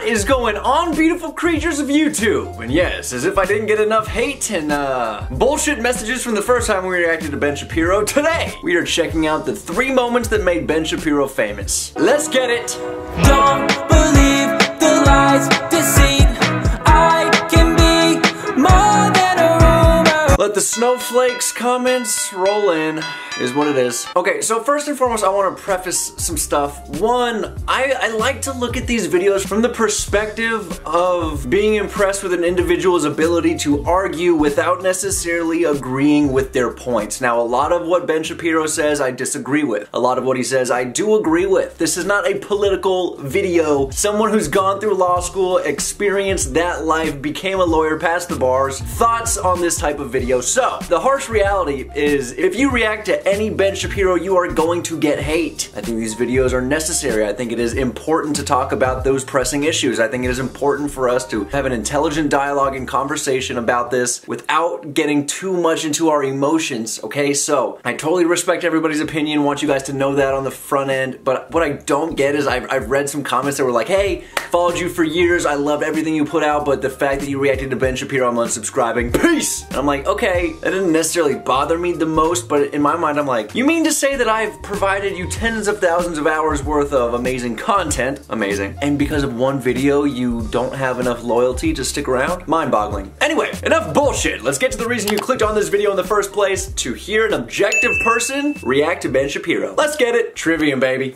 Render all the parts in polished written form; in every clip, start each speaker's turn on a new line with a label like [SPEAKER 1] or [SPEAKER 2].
[SPEAKER 1] is going on, beautiful creatures of YouTube? And yes, as if I didn't get enough hate and bullshit messages from the first time we reacted to Ben Shapiro, today we are checking out the 3 moments that made Ben Shapiro famous. Let's get it!
[SPEAKER 2] Don't believe the lies, deceit. I can be more than a rumor.
[SPEAKER 1] Let the snowflakes comments roll in, is what it is. Okay, so first and foremost, I want to preface some stuff. One, I like to look at these videos from the perspective of being impressed with an individual's ability to argue without necessarily agreeing with their points. Now, a lot of what Ben Shapiro says, I disagree with. A lot of what he says, I do agree with. This is not a political video. Someone who's gone through law school, experienced that life, became a lawyer, passed the bars, thoughts on this type of video. So, the harsh reality is, if you react to any Ben Shapiro, you are going to get hate. I think these videos are necessary. I think it is important to talk about those pressing issues. I think it is important for us to have an intelligent dialogue and conversation about this without getting too much into our emotions, okay? So, I totally respect everybody's opinion, want you guys to know that on the front end, but what I don't get is I've read some comments that were like, hey, followed you for years, I loved everything you put out, but the fact that you reacted to Ben Shapiro, I'm unsubscribing. Peace! And I'm like, okay, that didn't necessarily bother me the most, but in my mind, I'm like, you mean to say that I've provided you tens of thousands of hours worth of amazing content, amazing, and because of one video, you don't have enough loyalty to stick around? Mind-boggling. Anyway, enough bullshit. Let's get to the reason you clicked on this video in the first place, to hear an objective person react to Ben Shapiro. Let's get it. Trivium, baby.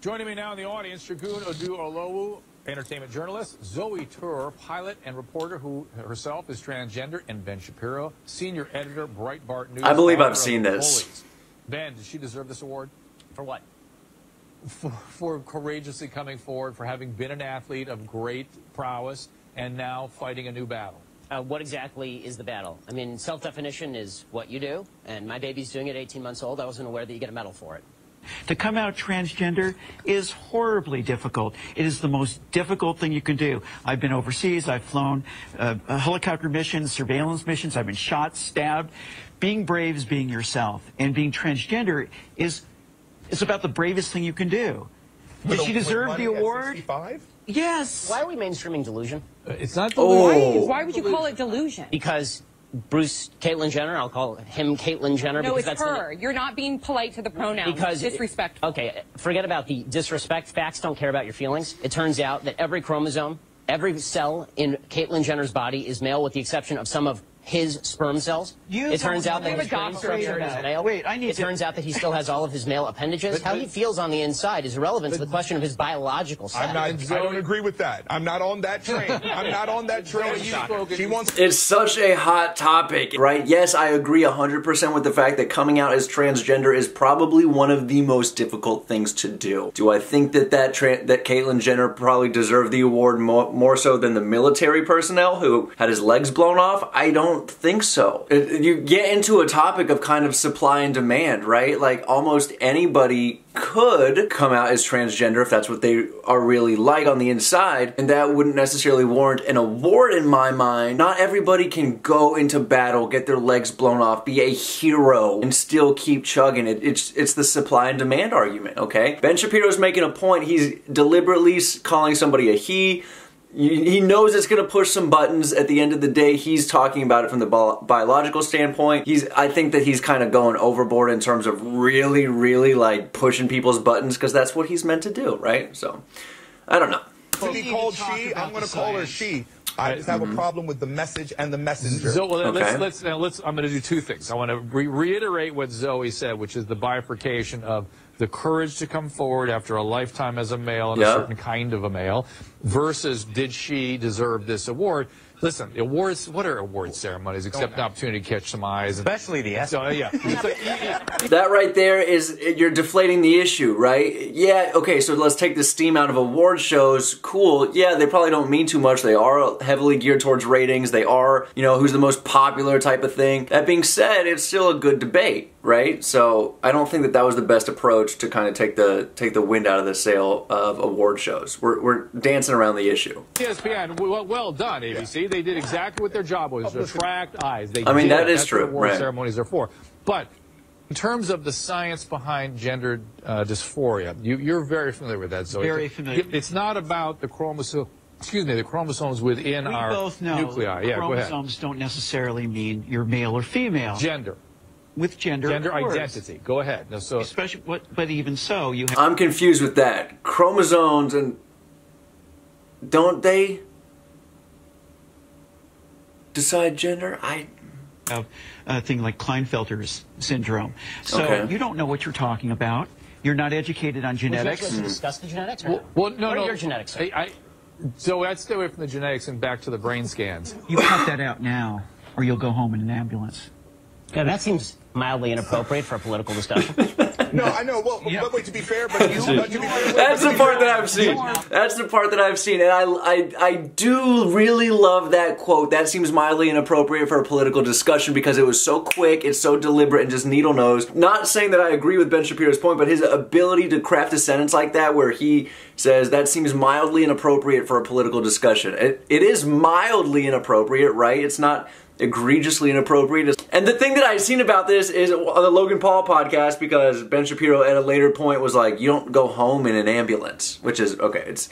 [SPEAKER 3] Joining me now in the audience, Shagun Oduolowu, entertainment journalist, Zoe Tur, pilot and reporter who herself is transgender, and Ben Shapiro, senior editor, Breitbart News.
[SPEAKER 1] I believe I've seen this.
[SPEAKER 3] Bullies. Ben, does she deserve this award?
[SPEAKER 4] For what?
[SPEAKER 3] For courageously coming forward, for having been an athlete of great prowess, and now fighting a new battle.
[SPEAKER 4] What exactly is the battle? I mean, self-definition is what you do, and my baby's doing it 18 months old. I wasn't aware that you get a medal for it.
[SPEAKER 5] To come out transgender is horribly difficult. It is the most difficult thing you can do. I've been overseas. I've flown helicopter missions, surveillance missions. I've been shot, stabbed. Being brave is being yourself. And being transgender is about the bravest thing you can do. Did she deserve the award?
[SPEAKER 6] 65?
[SPEAKER 4] Yes. Why are we mainstreaming delusion?
[SPEAKER 3] It's not delusion.
[SPEAKER 7] Why would you call it delusion?
[SPEAKER 4] Because Bruce Caitlyn Jenner, I'll call him Caitlyn Jenner.
[SPEAKER 7] No,
[SPEAKER 4] because
[SPEAKER 7] it's her. You're not being polite to the pronouns.
[SPEAKER 4] Because
[SPEAKER 7] disrespectful.
[SPEAKER 4] Okay, forget about the disrespect. Facts don't care about your feelings. It turns out that every chromosome, every cell in Caitlyn Jenner's body is male with the exception of some of his sperm cells. It turns out that his brain structure is male. It turns out that he still has all of his male appendages. How he feels on the inside is irrelevant to the question of his biological sex.
[SPEAKER 6] I don't agree with that. I'm not on that train. I'm not on that train. She wants.
[SPEAKER 1] It's such a hot topic, right? Yes, I agree 100% with the fact that coming out as transgender is probably one of the most difficult things to do. Do I think that that Caitlyn Jenner probably deserved the award more so than the military personnel who had his legs blown off? I don't think so. You get into a topic of kind of supply and demand, right? Like almost anybody could come out as transgender if that's what they are really like on the inside, and that wouldn't necessarily warrant an award in my mind. Not everybody can go into battle, get their legs blown off, be a hero, and still keep chugging. It's the supply and demand argument, okay? Ben Shapiro's making a point. He's deliberately calling somebody a he. He knows it's going to push some buttons. At the end of the day, he's talking about it from the biological standpoint. I think that he's kind of going overboard in terms of really, really like pushing people's buttons because that's what he's meant to do, right? So, I don't know.
[SPEAKER 6] To be called she, I'm going to call her she. I just have a problem with the message and the messenger.
[SPEAKER 3] So well,
[SPEAKER 1] okay.
[SPEAKER 3] I'm going to do 2 things. I want to reiterate what Zoe said, which is the bifurcation of the courage to come forward after a lifetime as a male and a certain kind of a male, versus did she deserve this award? Listen, awards, what are award ceremonies except an opportunity to catch some eyes?
[SPEAKER 8] Especially the S.
[SPEAKER 3] So, yeah.
[SPEAKER 1] That right there is, you're deflating the issue, right? Yeah, okay, so let's take the steam out of award shows. Cool, yeah, they probably don't mean too much. They are heavily geared towards ratings. They are, you know, who's the most popular type of thing. That being said, it's still a good debate, right? So I don't think that that was the best approach to kind of take the wind out of the sail of award shows. We're dancing around the issue.
[SPEAKER 3] ESPN, well done, ABC. They did exactly what their job was, to attract eyes.
[SPEAKER 1] I mean, that is
[SPEAKER 3] That's
[SPEAKER 1] true,
[SPEAKER 3] what award
[SPEAKER 1] right?
[SPEAKER 3] ceremonies are for. But in terms of the science behind gender dysphoria, you're very familiar with that, Zoe.
[SPEAKER 5] Very familiar.
[SPEAKER 3] It's not about the excuse me, the chromosomes within our
[SPEAKER 5] both know
[SPEAKER 3] nuclei. Yeah, go ahead.
[SPEAKER 5] chromosomes don't necessarily mean you're male or female.
[SPEAKER 3] Gender.
[SPEAKER 5] With gender
[SPEAKER 3] identity. Go ahead. No, so
[SPEAKER 5] especially, but even so, you have.
[SPEAKER 1] I'm confused with that. Chromosomes, and don't they decide gender? I
[SPEAKER 5] have a thing like Klinefelter's syndrome. So you don't know what you're talking about. You're not educated on genetics.
[SPEAKER 4] Would you like to discuss the genetics? Or
[SPEAKER 3] well, no,
[SPEAKER 4] what
[SPEAKER 3] no.
[SPEAKER 4] are your genetics?
[SPEAKER 3] So I'd stay away from the genetics and back to the brain scans.
[SPEAKER 5] You cut that out now, or you'll go home in an ambulance.
[SPEAKER 4] Yeah, that seems mildly inappropriate for a political discussion.
[SPEAKER 6] No, I know. Well, but wait, to be fair, but
[SPEAKER 1] that's the part that I've seen. That's the part that I've seen, and I do really love that quote. That seems mildly inappropriate for a political discussion because it was so quick, it's so deliberate, and just needle nosed. Not saying that I agree with Ben Shapiro's point, but his ability to craft a sentence like that, where he says that seems mildly inappropriate for a political discussion. It is mildly inappropriate, right? It's not egregiously inappropriate. And the thing that I've seen about this is on the Logan Paul podcast, because Ben Shapiro at a later point was like, you don't go home in an ambulance, which is, okay, it's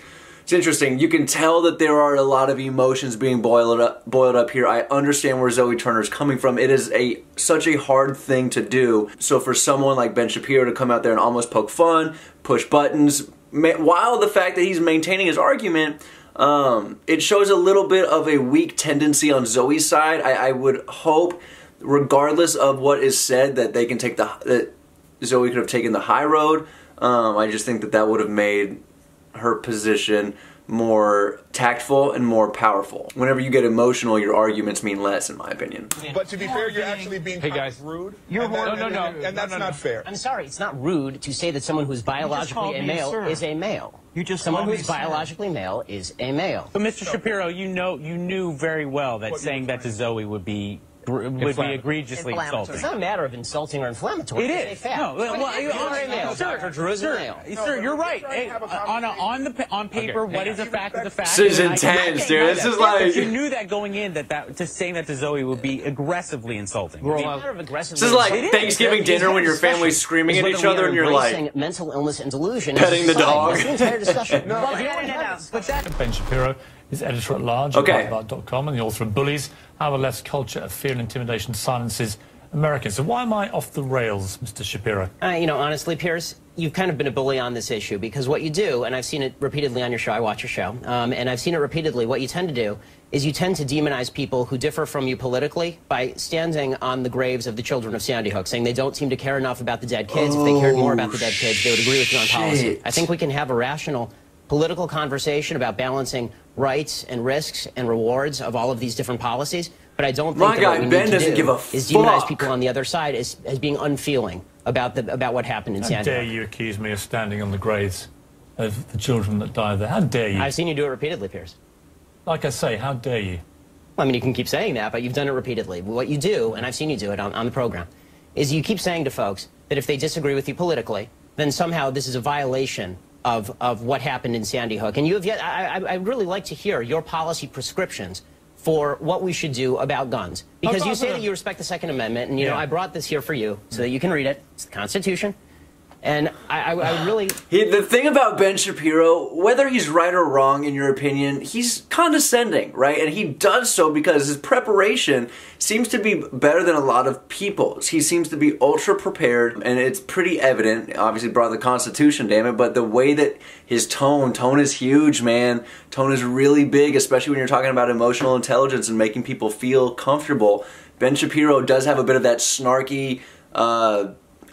[SPEAKER 1] interesting. You can tell that there are a lot of emotions being boiled up here. I understand where Zoe Turner's coming from. It is such a hard thing to do. So for someone like Ben Shapiro to come out there and almost poke fun, push buttons, while the fact that he's maintaining his argument, it shows a little bit of a weak tendency on Zoe's side. I would hope, regardless of what is said, that they can take that Zoe could have taken the high road. I just think that would have made her position more tactful and more powerful. Whenever you get emotional, your arguments mean less, in my opinion.
[SPEAKER 6] But to be fair, you're actually being rude.
[SPEAKER 5] You're
[SPEAKER 6] and that's not fair.
[SPEAKER 4] I'm sorry, it's not rude to say that someone who's biologically a male is a male. Someone who's biologically male is a male.
[SPEAKER 8] But Mr. Shapiro, you knew very well that saying that to Zoe would be egregiously insulting.
[SPEAKER 4] It's not a matter of insulting or inflammatory.
[SPEAKER 8] It is. No, sir, you're right. On paper, what is a fact is a fact.
[SPEAKER 1] This is intense, dude. This is like,
[SPEAKER 8] you knew that going in that just saying that to Zoe would be aggressively insulting.
[SPEAKER 1] This is like Thanksgiving dinner when your family's screaming at each other and you're like
[SPEAKER 4] mental illness and delusion.
[SPEAKER 1] Petting the dog.
[SPEAKER 4] That's the entire discussion.
[SPEAKER 9] Ben Shapiro is editor-at-large at Breitbart.com and the author of Bullies, How the Left's Culture of Fear and Intimidation Silences Americans. So why am I off the rails, Mr. Shapiro?
[SPEAKER 4] Honestly, Piers, you've kind of been a bully on this issue because what you do, and I've seen it repeatedly on your show, I watch your show, and I've seen it repeatedly, what you tend to do is you tend to demonize people who differ from you politically by standing on the graves of the children of Sandy Hook, saying they don't seem to care enough about the dead kids. If they cared more about the dead kids, they would agree with you on policy. I think we can have a rational political conversation about balancing rights and risks and rewards of all of these different policies, but I don't think that what we need to do is demonize people on the other side as being unfeeling about what happened in Sandy Hook.
[SPEAKER 9] How dare you accuse me of standing on the graves of the children that died there? How dare you?
[SPEAKER 4] I've seen you do it repeatedly, Piers.
[SPEAKER 9] Like I say, how dare you?
[SPEAKER 4] Well, I mean, you can keep saying that, but you've done it repeatedly. What you do, and I've seen you do it on the program, is you keep saying to folks that if they disagree with you politically, then somehow this is a violation of what happened in Sandy Hook. And you have yet, I'd really like to hear your policy prescriptions for what we should do about guns. Because you say that you respect the Second Amendment, and, you know, I brought this here for you so that you can read it. It's the Constitution. And I really...
[SPEAKER 1] The thing about Ben Shapiro, whether he's right or wrong in your opinion, he's condescending, right? And he does so because his preparation seems to be better than a lot of people's. He seems to be ultra prepared, and it's pretty evident. Obviously brought the Constitution, damn it, but the way that his tone is huge, man. Tone is really big, especially when you're talking about emotional intelligence and making people feel comfortable. Ben Shapiro does have a bit of that snarky,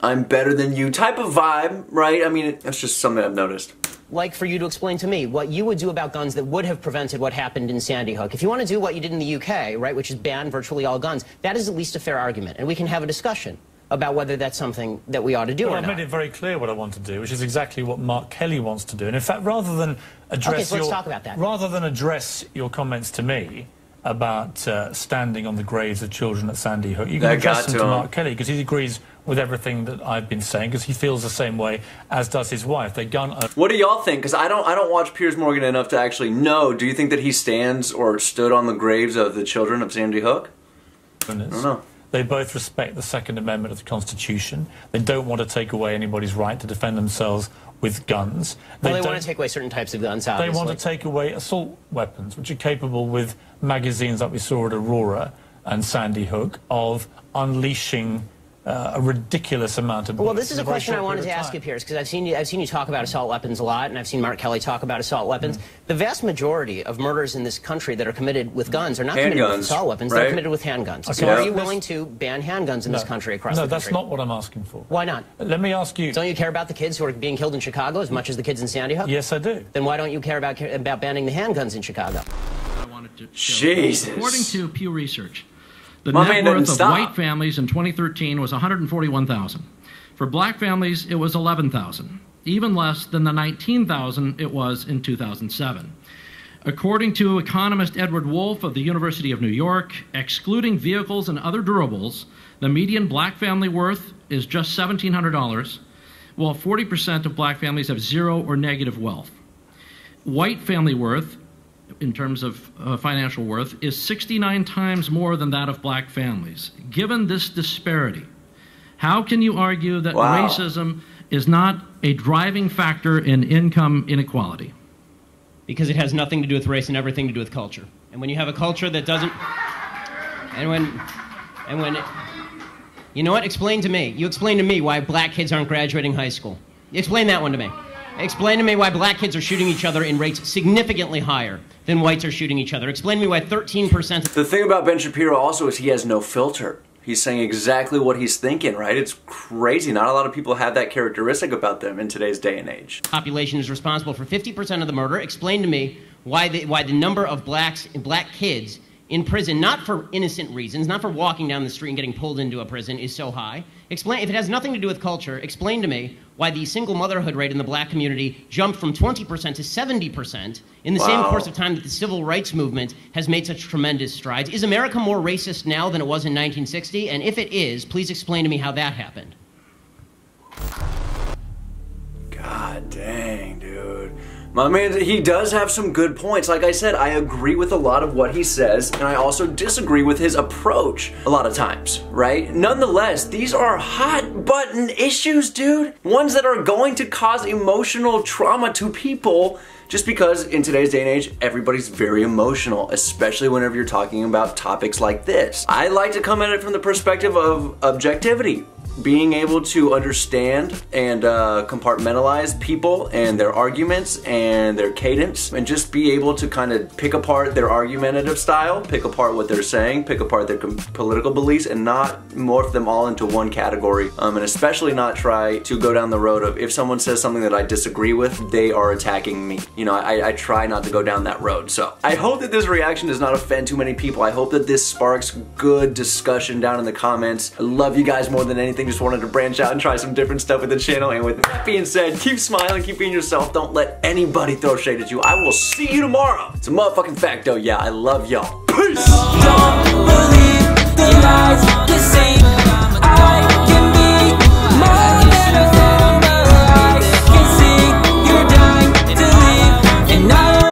[SPEAKER 1] I'm better than you type of vibe, right? I mean, that's just something I've noticed.
[SPEAKER 4] Like for you to explain to me what you would do about guns that would have prevented what happened in Sandy Hook. If you want to do what you did in the UK, right, which is ban virtually all guns, that is at least a fair argument, and we can have a discussion about whether that's something that we ought to do or not.
[SPEAKER 9] I've made it very clear what I want to do, which is exactly what Mark Kelly wants to do. And in fact, rather than address
[SPEAKER 4] let's talk about that.
[SPEAKER 9] Rather than address your comments to me about standing on the graves of children at Sandy Hook, you can address them to Mark Kelly, because he agrees with everything that I've been saying, because he feels the same way as does his wife.
[SPEAKER 1] What do y'all think? Because I don't watch Piers Morgan enough to actually know. Do you think that he stands or stood on the graves of the children of Sandy Hook? I don't know.
[SPEAKER 9] They both respect the Second Amendment of the Constitution. They don't want to take away anybody's right to defend themselves with guns.
[SPEAKER 4] Well, they want to take away certain types of guns, obviously.
[SPEAKER 9] They want to take away assault weapons, which are capable with magazines like we saw at Aurora and Sandy Hook of unleashing a ridiculous amount of bullets.
[SPEAKER 4] Well, this is a question I wanted to ask you, Pierce, because I've seen you talk about assault weapons a lot, and I've seen Mark Kelly talk about assault weapons. The vast majority of murders in this country that are committed with guns are not committed with assault weapons, they're committed with handguns. Okay. So are you willing to ban handguns in this country across the country?
[SPEAKER 9] No, that's not what I'm asking for.
[SPEAKER 4] Why not?
[SPEAKER 9] Let me ask you.
[SPEAKER 4] Don't you care about the kids who are being killed in Chicago as much as the kids in Sandy Hook?
[SPEAKER 9] Yes, I do.
[SPEAKER 4] Then why don't you care about banning the handguns in Chicago?
[SPEAKER 10] I wanted to
[SPEAKER 1] Jesus.
[SPEAKER 10] According to Pew Research, the net worth of white families in 2013 was $141,000. For black families, it was $11,000, even less than the $19,000 it was in 2007. According to economist Edward Wolf of the University of New York, excluding vehicles and other durables, the median black family worth is just $1,700, while 40% of black families have zero or negative wealth. White family worth, in terms of financial worth, is 69 times more than that of black families. Given this disparity, how can you argue that racism is not a driving factor in income inequality?
[SPEAKER 4] Because it has nothing to do with race and everything to do with culture. And when you have a culture that doesn't... You know what? Explain to me. You explain to me why black kids aren't graduating high school. Explain that one to me. Explain to me why black kids are shooting each other in rates significantly higher than whites are shooting each other. Explain to me why 13%...
[SPEAKER 1] The thing about Ben Shapiro also is he has no filter. He's saying exactly what he's thinking, right? It's crazy. Not a lot of people have that characteristic about them in today's day and age.
[SPEAKER 4] Population is responsible for 50% of the murder. Explain to me why the number of black kids in prison, not for innocent reasons, not for walking down the street and getting pulled into a prison, is so high. Explain, if it has nothing to do with culture, explain to me why the single motherhood rate in the black community jumped from 20% to 70% in the same course of time that the civil rights movement has made such tremendous strides. Is America more racist now than it was in 1960? And if it is, please explain to me how that happened.
[SPEAKER 1] God dang, dude. My man, he does have some good points. Like I said, I agree with a lot of what he says, and I also disagree with his approach a lot of times, right? Nonetheless, these are hot button issues, dude. Ones that are going to cause emotional trauma to people just because in today's day and age, everybody's very emotional, especially whenever you're talking about topics like this. I like to come at it from the perspective of objectivity. Being able to understand and compartmentalize people and their arguments and their cadence, and just be able to kind of pick apart their argumentative style, pick apart what they're saying, pick apart their political beliefs, and not morph them all into one category, and especially not try to go down the road of, if someone says something that I disagree with, they are attacking me. You know, I try not to go down that road. So I hope that this reaction does not offend too many people. I hope that this sparks good discussion down in the comments. I love you guys more than anything. Just wanted to branch out and try some different stuff with the channel. And with that being said, keep smiling, keep being yourself. Don't let anybody throw shade at you. I will see you tomorrow. It's a motherfucking fact though. Yeah, I love y'all. Peace.
[SPEAKER 2] Don't believe the lies, the same.